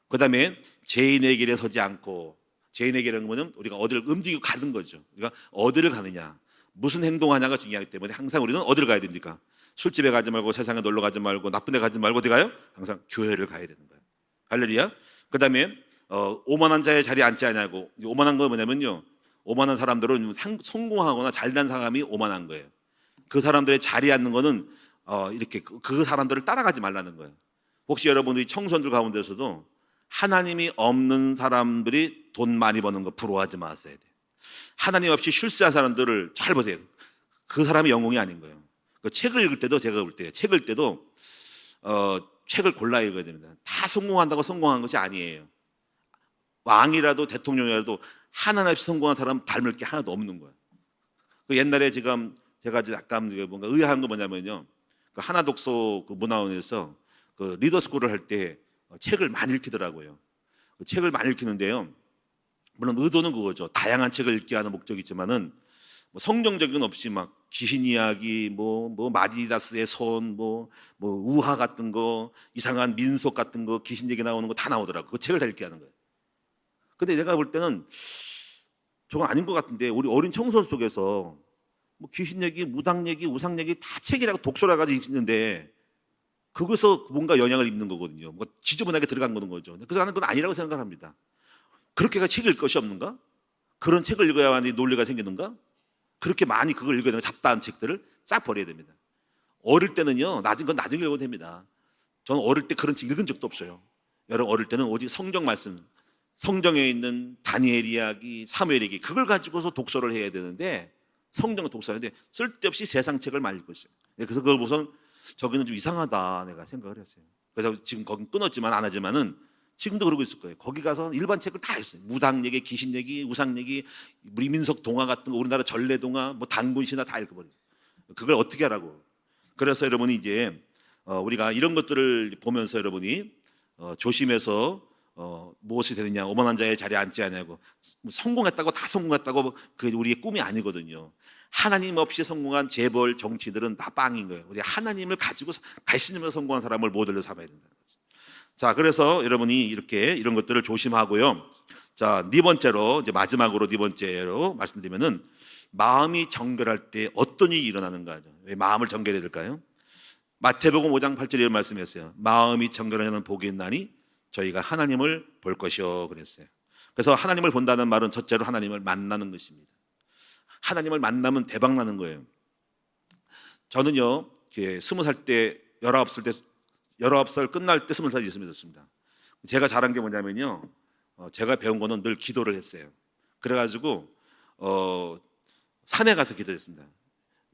그 다음에 죄인의 길에 서지 않고, 죄인의 길은 뭐냐면 우리가 어디를 움직이고 가는 거죠. 그러니까 어디를 가느냐, 무슨 행동하냐가 중요하기 때문에 항상 우리는 어디를 가야 됩니까? 술집에 가지 말고, 세상에 놀러 가지 말고, 나쁜 데 가지 말고 어디 가요? 항상 교회를 가야 되는 거예요. 할렐루야. 그 다음에 오만한 자의 자리에 앉지 않냐고. 오만한 건 뭐냐면요, 오만한 사람들은 성공하거나 잘난 사람이 오만한 거예요. 그 사람들의 자리에 앉는 거는 이렇게 그 사람들을 따라가지 말라는 거예요. 혹시 여러분들이 청소년들 가운데서도 하나님이 없는 사람들이 돈 많이 버는 거 부러워하지 마세요. 하나님 없이 실수한 사람들을 잘 보세요. 그 사람이 영웅이 아닌 거예요. 그 책을 읽을 때도, 제가 볼 때 책을 읽을 때도 책을 골라 읽어야 됩니다. 다 성공한다고 성공한 것이 아니에요. 왕이라도 대통령이라도 하나님 없이 성공한 사람 닮을 게 하나도 없는 거예요. 그 옛날에 지금 제가 약간 뭔가 의아한 거 뭐냐면요, 그 하나독서 그 문화원에서 그 리더스쿨을 할 때 책을 많이 읽히더라고요. 그 책을 많이 읽히는데요, 물론 의도는 그거죠. 다양한 책을 읽게 하는 목적이 있지만은 뭐 성경적인 건 없이 막 귀신 이야기, 뭐 마디다스의 손, 뭐 우화 같은 거, 이상한 민속 같은 거, 귀신 얘기 나오는 거 다 나오더라고. 그 책을 다 읽게 하는 거예요. 근데 내가 볼 때는 저건 아닌 것 같은데, 우리 어린 청소년 속에서 뭐 귀신 얘기, 무당 얘기, 우상 얘기 다 책이라고 독서라 가지고 읽는데 그것서 뭔가 영향을 입는 거거든요. 뭐 지저분하게 들어간 거는 거죠. 그래서 나는 그건 아니라고 생각합니다. 그렇게가 책 읽을 것이 없는가? 그런 책을 읽어야만이 논리가 생기는가? 그렇게 많이 그걸 읽어야 되는 잡다한 책들을 싹 버려야 됩니다. 어릴 때는요, 나중에 읽어도 됩니다. 저는 어릴 때 그런 책 읽은 적도 없어요. 여러분, 어릴 때는 오직 성경 말씀, 성경에 있는 다니엘 이야기, 사무엘 얘기, 그걸 가지고서 독서를 해야 되는데, 성경을 독서하는데 쓸데없이 세상 책을 많이 읽고 있어요. 그래서 그걸 보선 저기는 좀 이상하다 내가 생각을 했어요. 그래서 지금 거긴 끊었지만 안 하지만은 지금도 그러고 있을 거예요. 거기 가서 일반 책을 다 했어요. 무당 얘기, 귀신 얘기, 우상 얘기, 우리 민속 동화 같은 거, 우리나라 전래 동화, 뭐 단군 신화 다 읽어버려요. 그걸 어떻게 하라고. 그래서 여러분이 이제 우리가 이런 것들을 보면서 여러분이 조심해서 무엇이 되느냐, 오만한 자의 자리에 앉지 않냐고. 성공했다고 다 성공했다고 그게 우리의 꿈이 아니거든요. 하나님 없이 성공한 재벌 정치들은 다 빵인 거예요. 우리 하나님을 가지고 갈신으로 성공한 사람을 모델로 삼아야 된다는 거죠. 자, 그래서 여러분이 이렇게 이런 것들을 조심하고요. 자, 네 번째로, 이제 마지막으로 네 번째로 말씀드리면은 마음이 정결할 때 어떤 일이 일어나는가 하죠. 왜 마음을 정결해야 될까요? 마태복음 5장 8절에 이런 말씀이었어요. 마음이 정결하는 복이 있나니 저희가 하나님을 볼 것이요 그랬어요. 그래서 하나님을 본다는 말은 첫째로 하나님을 만나는 것입니다. 하나님을 만나면 대박 나는 거예요. 저는요, 20살 때, 19살 끝날 때 20살이 예수 믿었습니다. 제가 잘한 게 뭐냐면요, 제가 배운 거는 늘 기도를 했어요. 그래가지고 산에 가서 기도했습니다.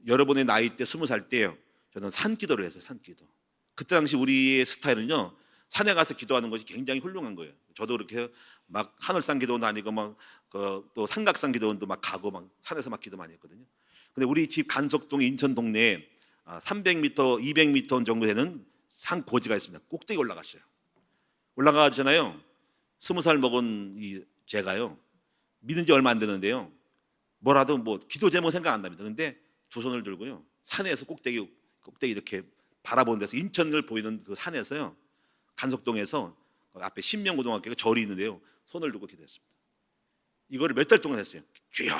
여러분의 나이 때 20살 때요, 저는 산 기도를 했어요. 산 기도. 그때 당시 우리의 스타일은요, 산에 가서 기도하는 것이 굉장히 훌륭한 거예요. 저도 그렇게 막 하늘산 기도원도 아니고 막 또 삼각산 기도원도 막 가고 막 산에서 막 기도 많이 했거든요. 근데 우리 집 간석동 인천 동네에 300m, 200m 정도 되는 산 고지가 있습니다. 꼭대기 올라갔어요. 올라가잖아요. 20살 먹은 제가요, 믿은 지 얼마 안 되는데요, 뭐라도 뭐 기도 제목 생각 안 납니다. 근데 두 손을 들고요, 산에서 꼭대기 이렇게 바라보는 데서 인천을 보이는 그 산에서요, 간석동에서 앞에 신명고등학교가 절이 있는데요, 손을 들고 기도했습니다. 이거를 몇 달 동안 했어요. 주여,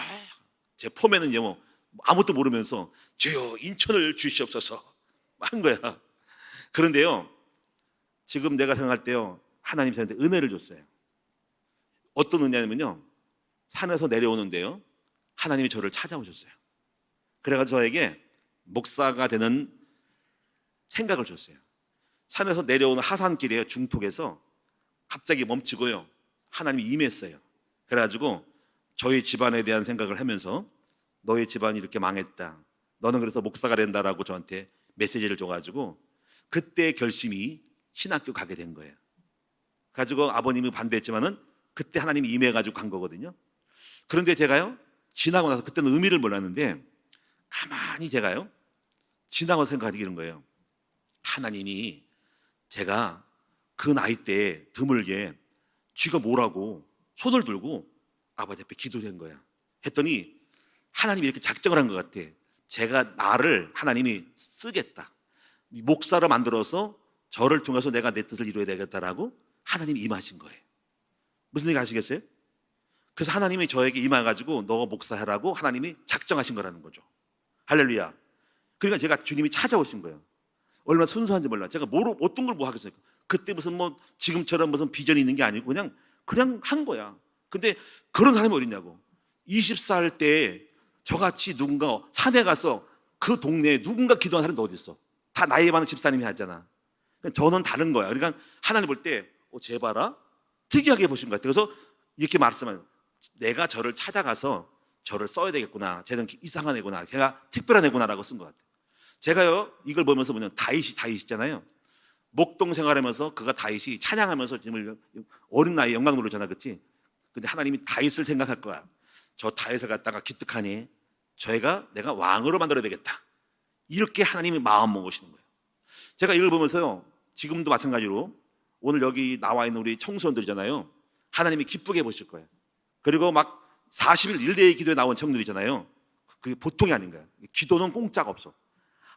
제 폼에는요 뭐 아무것도 모르면서 주여 인천을 주시옵소서 한 거야. 그런데요, 지금 내가 생각할 때요, 하나님 저한테 은혜를 줬어요. 어떤 은혜냐면요, 산에서 내려오는데요, 하나님이 저를 찾아오셨어요. 그래가지고 저에게 목사가 되는 생각을 줬어요. 산에서 내려오는 하산길에 중턱에서 갑자기 멈추고요, 하나님이 임했어요. 그래가지고 저희 집안에 대한 생각을 하면서 너희 집안이 이렇게 망했다, 너는 그래서 목사가 된다라고 저한테 메시지를 줘가지고 그때 결심이 신학교 가게 된 거예요. 가지고 아버님이 반대했지만은 그때 하나님이 임해가지고 간 거거든요. 그런데 제가요, 지나고 나서, 그때는 의미를 몰랐는데 가만히 제가요 지나고 생각하기 이런 거예요. 하나님이 제가 그 나이 때 드물게 쥐가 뭐라고 손을 들고 아버지 앞에 기도한 거야. 했더니 하나님이 이렇게 작정을 한 것 같아. 제가 나를 하나님이 쓰겠다, 목사로 만들어서 저를 통해서 내가 내 뜻을 이루어야 되겠다라고 하나님이 임하신 거예요. 무슨 얘기 아시겠어요? 그래서 하나님이 저에게 임해가지고 너 목사하라고 하나님이 작정하신 거라는 거죠. 할렐루야. 그러니까 제가 주님이 찾아오신 거예요. 얼마나 순수한지 몰라. 제가 어떤 걸 뭐 하겠어요. 그때 무슨 뭐 지금처럼 무슨 비전이 있는 게 아니고 그냥 한 거야. 근데 그런 사람이 어딨냐고. 20살 때 저같이 누군가 산에 가서 그 동네에 누군가 기도하는 사람이 어디 있어? 다 나이 많은 집사님이 하잖아. 저는 다른 거야. 그러니까 하나님 볼 때 쟤 봐라, 특이하게 보신 것 같아요. 그래서 이렇게 말씀하면 내가 저를 찾아가서 저를 써야 되겠구나, 쟤는 이상한 애구나, 걔가 특별한 애구나라고 쓴 것 같아요. 제가요 이걸 보면서 다윗이잖아요. 목동 생활하면서 그가 다윗이 찬양하면서 지금 어린 나이에 영광 누르잖아, 그렇지? 근데 하나님이 다윗을 생각할 거야. 저 다윗을 갖다가 기특하니 내가 왕으로 만들어야 되겠다, 이렇게 하나님이 마음 먹으시는 거예요. 제가 이걸 보면서요, 지금도 마찬가지로 오늘 여기 나와 있는 우리 청소년들이잖아요, 하나님이 기쁘게 보실 거예요. 그리고 막 40일 1대의 기도에 나온 청년들이잖아요. 그게 보통이 아닌 거예요. 기도는 공짜가 없어.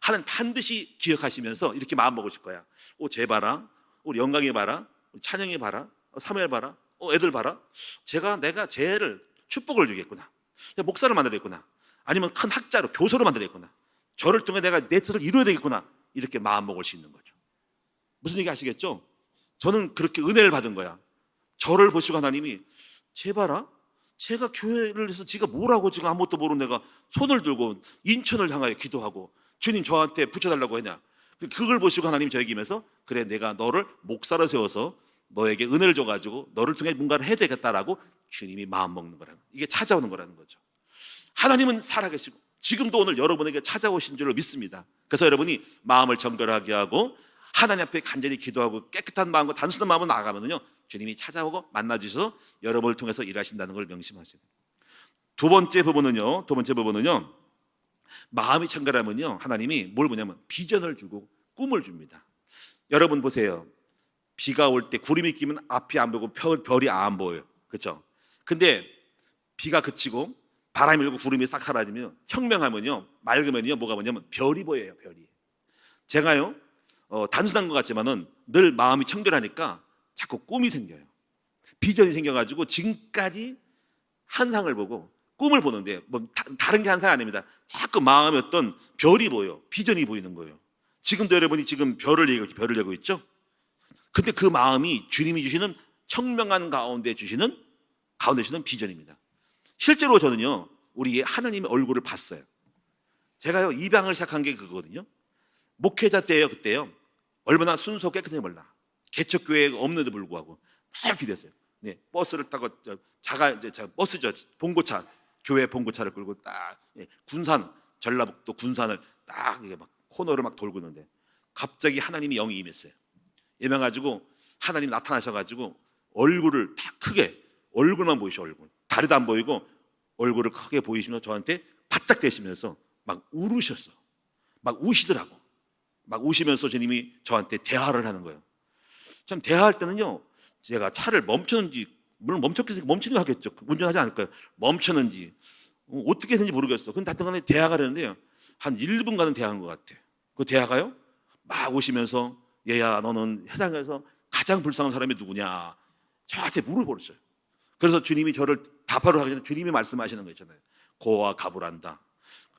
하나님 반드시 기억하시면서 이렇게 마음 먹으실 거야. 쟤 봐라, 우리 영광이 봐라, 찬영이 봐라, 사무엘 봐라, 애들 봐라, 내가 쟤를 축복을 주겠구나, 목사를 만들겠구나, 아니면 큰 학자로 교수로 만들겠구나, 저를 통해 내가 내 뜻을 이루어야 되겠구나, 이렇게 마음 먹을 수 있는 거죠. 무슨 얘기 아시겠죠? 저는 그렇게 은혜를 받은 거야. 저를 보시고 하나님이 쟤 봐라, 제가 교회를 해서 지가 뭐라고 지금 아무것도 모르는 내가 손을 들고 인천을 향하여 기도하고 주님 저한테 붙여달라고 했냐. 그걸 보시고 하나님이 저에게 임해서 그래, 내가 너를 목사로 세워서 너에게 은혜를 줘가지고 너를 통해 뭔가를 해야 되겠다라고 주님이 마음 먹는 거라는, 이게 찾아오는 거라는 거죠. 하나님은 살아계시고 지금도 오늘 여러분에게 찾아오신 줄로 믿습니다. 그래서 여러분이 마음을 정결하게 하고 하나님 앞에 간절히 기도하고 깨끗한 마음과 단순한 마음으로 나아가면요, 주님이 찾아오고 만나주셔서 여러분을 통해서 일하신다는 걸 명심하셔야 됩니다. 두 번째 부분은요, 마음이 정결하면요, 하나님이 뭘 보냐면 비전을 주고 꿈을 줍니다. 여러분 보세요. 비가 올 때 구름이 끼면 앞이 안 보이고 별이 안 보여요, 그렇죠? 근데 비가 그치고 바람이 불고 구름이 싹 사라지면 청명하면요, 맑으면요, 뭐가 뭐냐면 별이 보여요, 별이. 제가요 단순한 것 같지만은 늘 마음이 청결하니까 자꾸 꿈이 생겨요. 비전이 생겨가지고 지금까지 환상을 보고 꿈을 보는데 뭐 다른 게 환상이 아닙니다. 자꾸 마음에 어떤 별이 보여, 비전이 보이는 거예요. 지금도 여러분이 지금 별을 내고 있죠. 근데 그 마음이 주님이 주시는 청명한 가운데 주시는 비전입니다. 실제로 저는요, 우리 하나님의 얼굴을 봤어요. 제가요 입양을 시작한 게 그거거든요. 목회자 때예요. 그때요 얼마나 순수하고 깨끗한지 몰라. 개척교회가 없는데 불구하고 막 기도했어요. 네, 버스를 타고 버스죠, 봉고차, 교회 봉고차를 끌고 딱 군산, 전라북도 군산을 딱 이게 막 코너를 막 돌고 있는데 갑자기 하나님이 영이 임했어요. 임해가지고 하나님 나타나셔가지고 얼굴을 다 크게, 얼굴만 보이셔, 얼굴 다리도 안 보이고 얼굴을 크게 보이시면서 저한테 바짝 대시면서 막 울으셨어. 막 우시더라고. 막 우시면서 주님이 저한테 대화를 하는 거예요. 참 대화할 때는요, 제가 차를 멈추는지, 물론 멈추는 거 하겠죠. 운전하지 않을 거예요. 멈추는지, 어떻게 했는지 모르겠어. 근데 하여튼 간에 대화가려는데요, 한 1분간은 대화한 것 같아. 그 대화가요, 막 오시면서 얘야 너는 세상에서 가장 불쌍한 사람이 누구냐 저한테 물어보셨어요. 그래서 주님이 저를 답하러 하기 전에 주님이 말씀하시는 거 있잖아요. 고와 가부란다.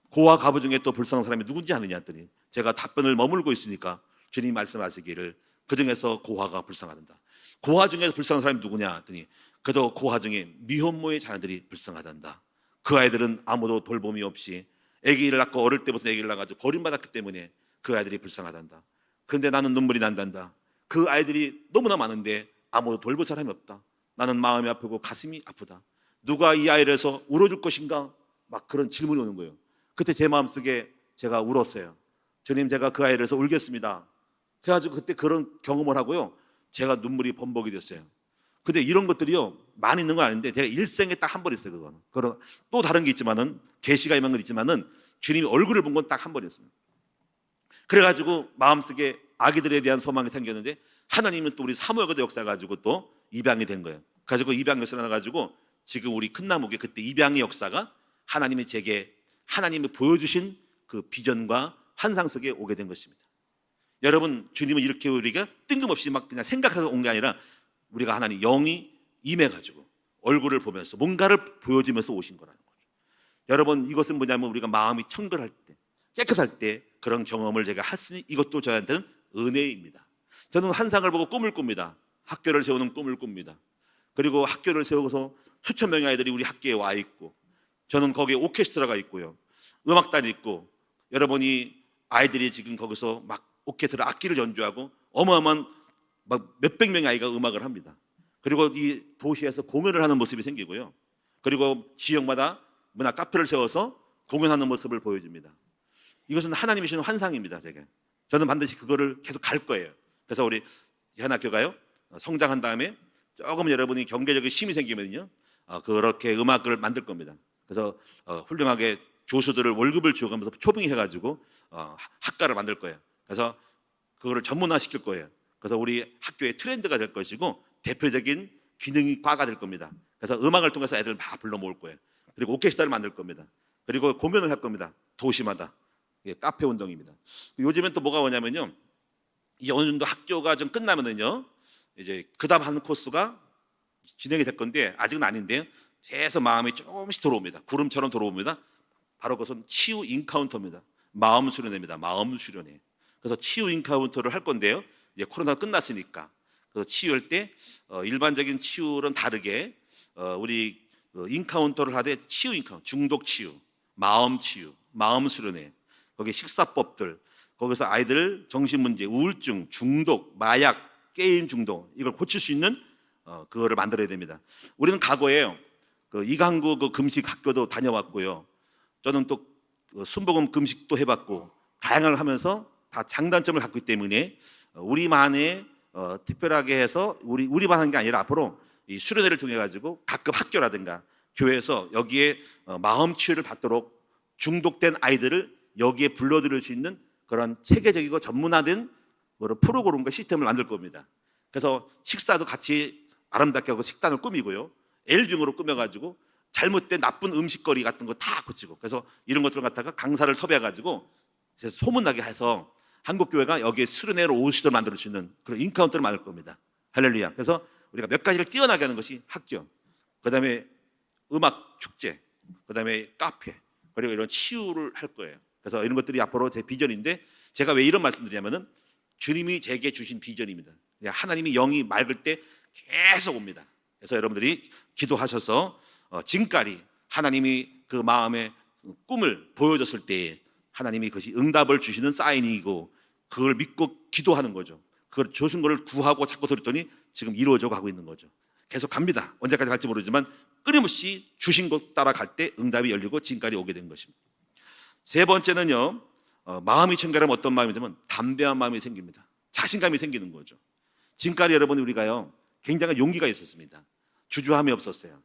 고와 가부 중에 또 불쌍한 사람이 누군지 아느냐 했더니 제가 답변을 머물고 있으니까 주님이 말씀하시기를 그 중에서 고아가 불쌍하단다. 고아 중에 불쌍한 사람이 누구냐 했더니 그도 고아 중에 미혼모의 자녀들이 불쌍하단다. 그 아이들은 아무도 돌봄이 없이 아기를 낳고 어릴 때부터 아기를 낳아가지고 버림받았기 때문에 그 아이들이 불쌍하단다. 그런데 나는 눈물이 난단다. 그 아이들이 너무나 많은데 아무도 돌볼 사람이 없다. 나는 마음이 아프고 가슴이 아프다. 누가 이 아이를 해서 울어줄 것인가? 막 그런 질문이 오는 거예요. 그때 제 마음속에 제가 울었어요. 주님, 제가 그 아이를 해서 울겠습니다. 그래가지고 그때 그런 경험을 하고요, 제가 눈물이 범벅이 됐어요. 근데 이런 것들이요 많이 있는 건 아닌데 제가 일생에 딱 한 번 있어요. 그거는. 그런 또 다른 게 있지만은, 계시가 임한 건 있지만은 주님이 얼굴을 본 건 딱 한 번이었습니다. 그래가지고 마음속에 아기들에 대한 소망이 생겼는데 하나님은 또 우리 사무엘과도 역사 가지고 또 입양이 된 거예요. 가지고 입양 역사가 나가지고 지금 우리 큰 나무에 그때 입양의 역사가 하나님이 제게 하나님이 보여주신 그 비전과 환상 속에 오게 된 것입니다. 여러분, 주님은 이렇게 우리가 뜬금없이 막 그냥 생각해서 온 게 아니라 우리가 하나님 영이 임해가지고 얼굴을 보면서 뭔가를 보여주면서 오신 거라는 거죠. 여러분, 이것은 뭐냐면 우리가 마음이 청결할 때, 깨끗할 때 그런 경험을 제가 했으니 이것도 저한테는 은혜입니다. 저는 환상을 보고 꿈을 꿉니다. 학교를 세우는 꿈을 꿉니다. 그리고 학교를 세우고서 수천 명의 아이들이 우리 학교에 와 있고, 저는 거기에 오케스트라가 있고요, 음악단이 있고, 여러분이 아이들이 지금 거기서 막 오케스트라 악기를 연주하고 어마어마한 막 몇백 명의 아이가 음악을 합니다. 그리고 이 도시에서 공연을 하는 모습이 생기고요, 그리고 지역마다 문화 카페를 세워서 공연하는 모습을 보여줍니다. 이것은 하나님이 주신 환상입니다. 저는 반드시 그거를 계속 갈 거예요. 그래서 우리 현학교가요 성장한 다음에 조금 여러분이 경제적인 힘이 생기면요 그렇게 음악을 만들 겁니다. 그래서 훌륭하게 교수들을 월급을 주어가면서 초빙해가지고 학과를 만들 거예요. 그래서 그거를 전문화 시킬 거예요. 그래서 우리 학교의 트렌드가 될 것이고 대표적인 기능이 과가 될 겁니다. 그래서 음악을 통해서 애들 다 불러 모을 거예요. 그리고 오케스트라를 만들 겁니다. 그리고 공연을 할 겁니다. 도시마다. 이게 카페 운동입니다. 요즘엔 또 뭐가 오냐면요, 이 어느 정도 학교가 좀 끝나면은요 이제 그 다음 하는 코스가 진행이 될 건데 아직은 아닌데요, 계속 마음이 조금씩 들어옵니다. 구름처럼 들어옵니다. 바로 그것은 치유 인카운터입니다. 마음 수련회입니다. 마음 수련회. 그래서 치유 인카운터를 할 건데요, 이제 코로나가 끝났으니까 그래서 치유할 때 일반적인 치유는 다르게 우리 인카운터를 하되 치유 인카운터, 중독 치유, 마음 치유, 마음 수련회, 거기 식사법들, 거기서 아이들 정신 문제, 우울증, 중독, 마약, 게임 중독, 이걸 고칠 수 있는 그거를 만들어야 됩니다. 우리는 과거에 이강구 그 금식 학교도 다녀왔고요, 저는 또 순복음 금식도 해봤고 다양한 걸 하면서 다 장단점을 갖고 있기 때문에 우리만의 특별하게 해서 우리만 하는 게 아니라 앞으로 이 수련회를 통해 가지고 각급 학교라든가 교회에서 여기에 마음 치유를 받도록 중독된 아이들을 여기에 불러들일 수 있는 그런 체계적이고 전문화된 프로그램과 시스템을 만들 겁니다. 그래서 식사도 같이 아름답게 하고 식단을 꾸미고요, L빙으로 꾸며가지고 잘못된 나쁜 음식거리 같은 거 다 고치고, 그래서 이런 것들을 갖다가 강사를 섭외해가지고 소문나게 해서 한국교회가 여기에 수련회로 오시도록 만들 수 있는 그런 인카운터를 만들 겁니다. 할렐루야. 그래서 우리가 몇 가지를 뛰어나게 하는 것이 학교, 그 다음에 음악 축제, 그 다음에 카페, 그리고 이런 치유를 할 거예요. 그래서 이런 것들이 앞으로 제 비전인데, 제가 왜 이런 말씀 드리냐면은 주님이 제게 주신 비전입니다. 하나님이 영이 맑을 때 계속 옵니다. 그래서 여러분들이 기도하셔서 진가리 하나님이 그 마음의 꿈을 보여줬을 때 하나님이 그것이 응답을 주시는 사인이고 그걸 믿고 기도하는 거죠. 그걸 주신 것을 구하고 자꾸 들었더니 지금 이루어져 가고 있는 거죠. 계속 갑니다. 언제까지 갈지 모르지만 끊임없이 주신 것 따라갈 때 응답이 열리고 진가리 오게 된 것입니다. 세 번째는요, 마음이 청결하면 어떤 마음이냐면 담대한 마음이 생깁니다. 자신감이 생기는 거죠. 지금까지 여러분 우리가요 굉장한 용기가 있었습니다. 주저함이 없었어요.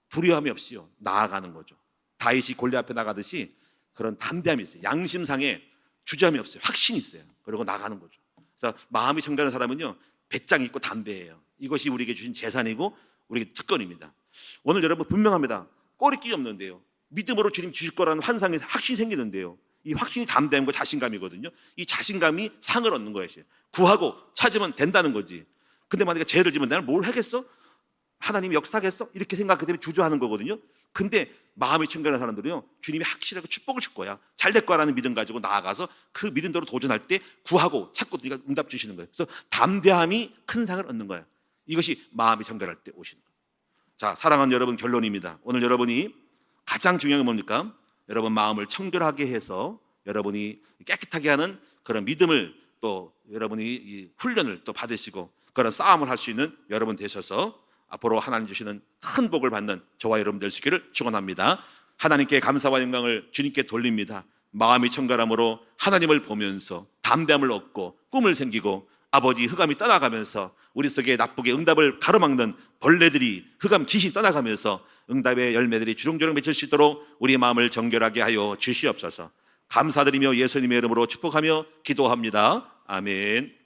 두려움이 없이요 나아가는 거죠. 다윗이 골리앗 앞에 나가듯이 그런 담대함이 있어요. 양심상에 주저함이 없어요. 확신이 있어요. 그리고 나가는 거죠. 그래서 마음이 청결한 사람은요 배짱 있고 담대해요. 이것이 우리에게 주신 재산이고 우리에게 특권입니다. 오늘 여러분 분명합니다. 꼬리끼리 없는데요, 믿음으로 주님 주실 거라는 환상이 확신이 생기는데요. 이 확신이 담대함과 자신감이거든요. 이 자신감이 상을 얻는 거예요. 구하고 찾으면 된다는 거지. 근데 만약에 죄를 지면 내가 뭘 하겠어? 하나님이 역사하겠어? 이렇게 생각하기 때문에 주저하는 거거든요. 근데 마음이 청결한 사람들은요, 주님이 확실하게 축복을 줄 거야, 잘 될 거라는 믿음 가지고 나아가서 그 믿음대로 도전할 때 구하고 찾고 그러니까 응답 주시는 거예요. 그래서 담대함이 큰 상을 얻는 거예요. 이것이 마음이 청결할 때 오시는 거예요. 자, 사랑하는 여러분, 결론입니다. 오늘 여러분이 가장 중요한 건 뭡니까? 여러분 마음을 청결하게 해서 여러분이 깨끗하게 하는 그런 믿음을, 또 여러분이 이 훈련을 또 받으시고 그런 싸움을 할 수 있는 여러분 되셔서 앞으로 하나님 주시는 큰 복을 받는 저와 여러분 되시기를 축원합니다. 하나님께 감사와 영광을 주님께 돌립니다. 마음이 청결함으로 하나님을 보면서 담대함을 얻고 꿈을 생기고 아버지 흑암이 떠나가면서 우리 속에 나쁘게 응답을 가로막는 벌레들이, 흑암 귀신이 떠나가면서 응답의 열매들이 주렁주렁 맺힐 수 있도록 우리의 마음을 정결하게 하여 주시옵소서. 감사드리며 예수님의 이름으로 축복하며 기도합니다. 아멘.